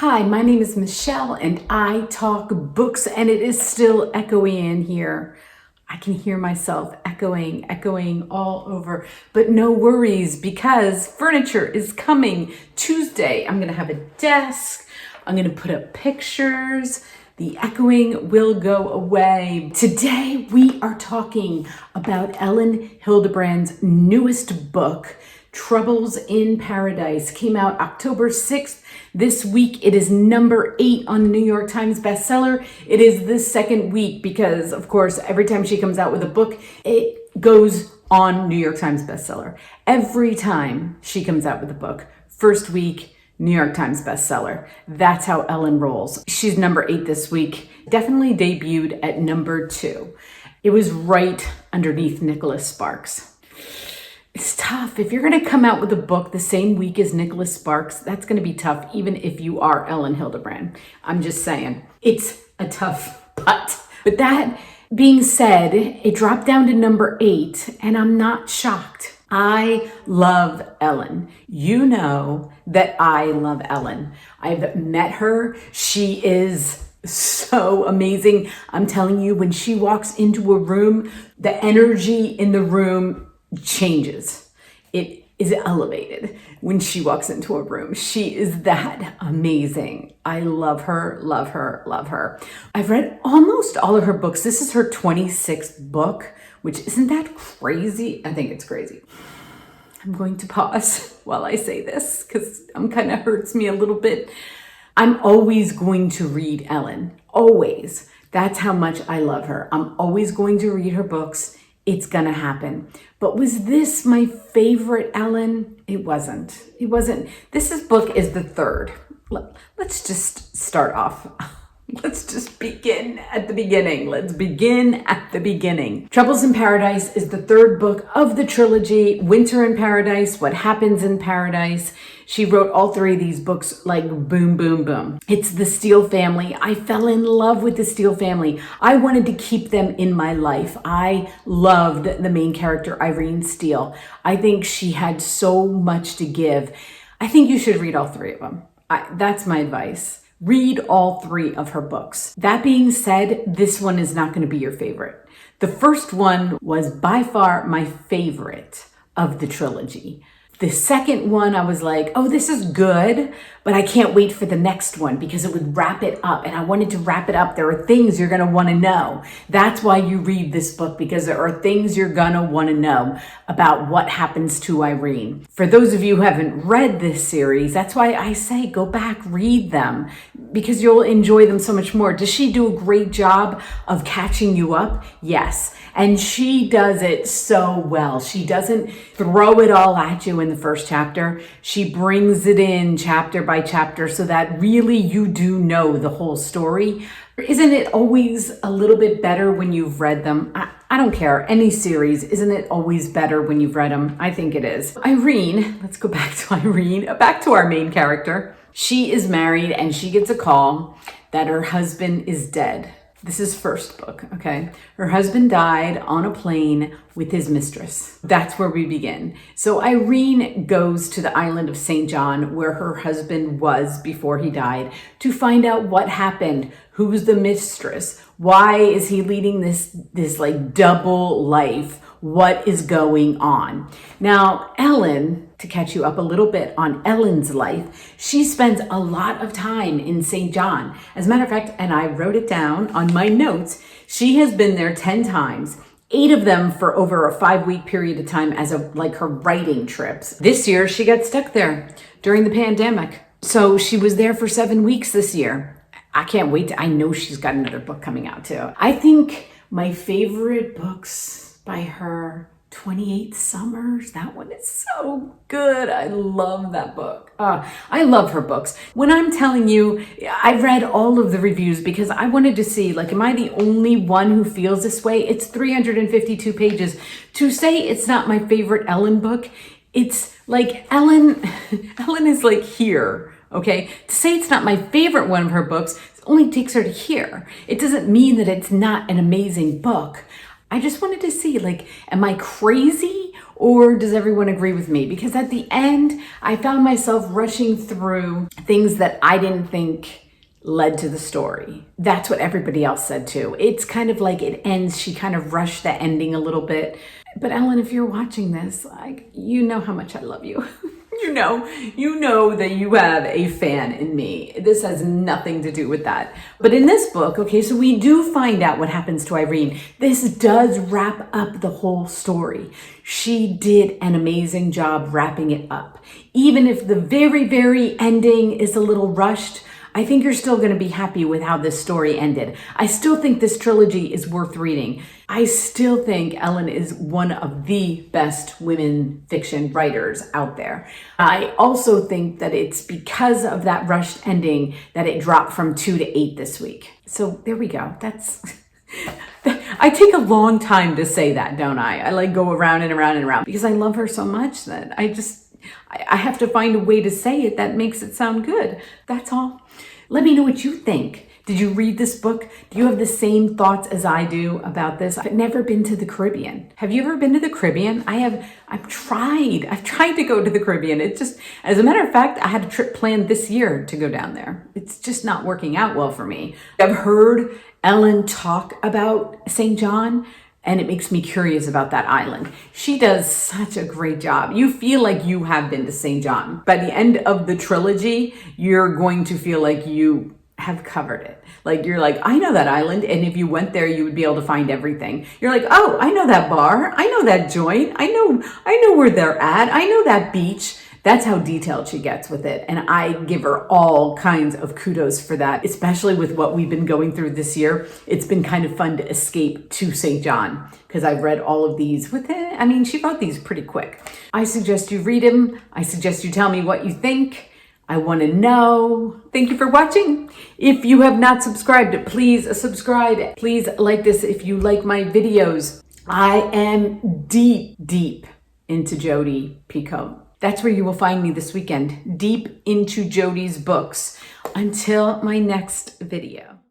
Hi, my name is Michelle and I talk books, and it is still echoing in here. I can hear myself echoing all over, but no worries because furniture is coming Tuesday. I'm gonna have a desk. I'm gonna put up pictures. The echoing will go away. Today we are talking about Elin Hilderbrand's newest book, Troubles in Paradise. Came out October 6th. This week it is number 8 on the New York Times bestseller. It is the second week because, of course, every time she comes out with a book, it goes on New York Times bestseller. Every time she comes out with a book, first week, New York Times bestseller. That's how Elin rolls. She's number 8 this week. Definitely debuted at number 2. It was right underneath Nicholas Sparks. It's tough. If you're going to come out with a book the same week as Nicholas Sparks, that's going to be tough, even if you are Elin Hilderbrand. I'm just saying, it's a tough putt. But that being said, it dropped down to number 8, and I'm not shocked. I love Elin. You know that I love Elin. I've met her. She is so amazing. I'm telling you, when she walks into a room, the energy in the room changes. It is elevated when she walks into a room. She is that amazing. I love her, love her, love her. I've read almost all of her books. This is her 26th book, which isn't that crazy? I think it's crazy. I'm going to pause while I say this because it kind of hurts me a little bit. I'm always going to read Elin. Always. That's how much I love her. I'm always going to read her books. It's gonna happen. But was this my favorite Elin? It wasn't. It wasn't. This book is the third. Let's just start off. Let's just begin at the beginning. Let's begin at the beginning. Troubles in Paradise is the third book of the trilogy. Winter in Paradise, What Happens in Paradise. She wrote all 3 of these books like boom, boom, boom. It's the Steele family. I fell in love with the Steele family. I wanted to keep them in my life. I loved the main character, Irene Steele. I think she had so much to give. I think you should read all 3 of them. That's my advice. Read all 3 of her books. That being said, this one is not going to be your favorite. The first one was by far my favorite of the trilogy. The second one, I was like, oh, this is good, but I can't wait for the next one because it would wrap it up. And I wanted to wrap it up. There are things you're going to want to know. That's why you read this book, because there are things you're going to want to know about what happens to Irene. For those of you who haven't read this series, that's why I say go back, read them, because you'll enjoy them so much more. Does she do a great job of catching you up? Yes. And she does it so well. She doesn't throw it all at you in the first chapter. She brings it in chapter by chapter so that really you do know the whole story. Isn't it always a little bit better when you've read them? I don't care. Any series, isn't it always better when you've read them? I think it is. Irene, let's go back to Irene, back to our main character. She is married and she gets a call that her husband is dead. This is first book, okay? Her husband died on a plane with his mistress. That's where we begin. So Irene goes to the island of St. John, where her husband was before he died, to find out what happened. Who's the mistress? Why is he leading this like double life? What is going on? Now, Elin, to catch you up a little bit on Elin's life, she spends a lot of time in St. John. As a matter of fact, and I wrote it down on my notes, she has been there 10 times, 8 of them for over a 5-week period of time as her writing trips. This year, she got stuck there during the pandemic. So she was there for 7 weeks this year. I can't wait. I know she's got another book coming out too. I think my favorite books by her, 28 Summers. That one is so good. I love that book. I love her books. When I'm telling you, I read all of the reviews because I wanted to see, am I the only one who feels this way? It's 352 pages. To say it's not my favorite Elin book, it's like Elin is like here. Okay, to say it's not my favorite one of her books, it only takes her to here. It doesn't mean that it's not an amazing book. I just wanted to see, am I crazy or does everyone agree with me? Because at the end, I found myself rushing through things that I didn't think led to the story. That's what everybody else said too. It's kind of like it ends, she kind of rushed the ending a little bit. But Ellen, if you're watching this, like, you know how much I love you. You know that you have a fan in me. This has nothing to do with that. But in this book, okay, so we do find out what happens to Irene. This does wrap up the whole story. She did an amazing job wrapping it up. Even if the very, very ending is a little rushed, I think you're still going to be happy with how this story ended. I still think this trilogy is worth reading. I still think Ellen is one of the best women fiction writers out there. I also think that it's because of that rushed ending that it dropped from 2 to 8 this week. So there we go. I take a long time to say that, don't I? I like go around and around and around because I love her so much that I have to find a way to say it that makes it sound good. That's all. Let me know what you think. Did you read this book? Do you have the same thoughts as I do about this? I've never been to the Caribbean. Have you ever been to the Caribbean? I've tried to go to the Caribbean. It just, as a matter of fact, I had a trip planned this year to go down there. It's just not working out well for me. I've heard Ellen talk about St. John, and it makes me curious about that island. She does such a great job. You feel like you have been to St. John. By the end of the trilogy, you're going to feel like you have covered it. Like you're like, I know that island. And if you went there, you would be able to find everything. You're like, oh, I know that bar. I know that joint. I know where they're at. I know that beach. That's how detailed she gets with it. And I give her all kinds of kudos for that, especially with what we've been going through this year. It's been kind of fun to escape to St. John because I've read all of these within, I mean, she wrote these pretty quick. I suggest you read them. I suggest you tell me what you think. I want to know. Thank you for watching. If you have not subscribed, please subscribe. Please like this if you like my videos. I am deep into Jodi Picoult. That's where you will find me this weekend, deep into Jodi's books. Until my next video.